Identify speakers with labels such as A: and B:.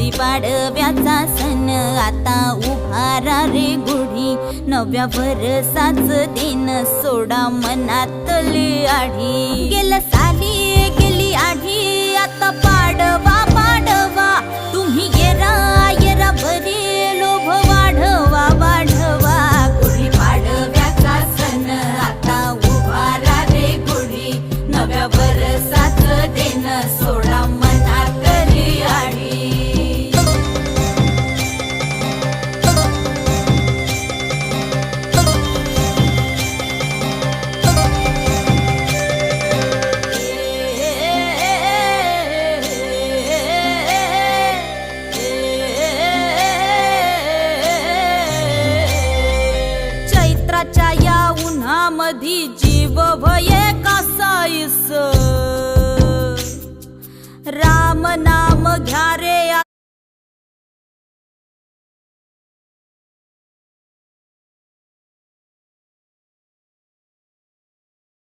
A: गुढीपाडव्याचा सण आता उभारा रे गुढी, नव्या वर्षाच दिन सोडा मनातली आढी। गेल्या साली गेली आढी, आता पाडवा पाडवा, तुम्ही येरा येरा बरी लोभ वाढवा वाढवा। गुढीपाडव्याचा सण आता उभारा रे गुढी, नव्या वर्षाच दिन सोडा मनातली आढी। चैत्राच्या या उन्हामधी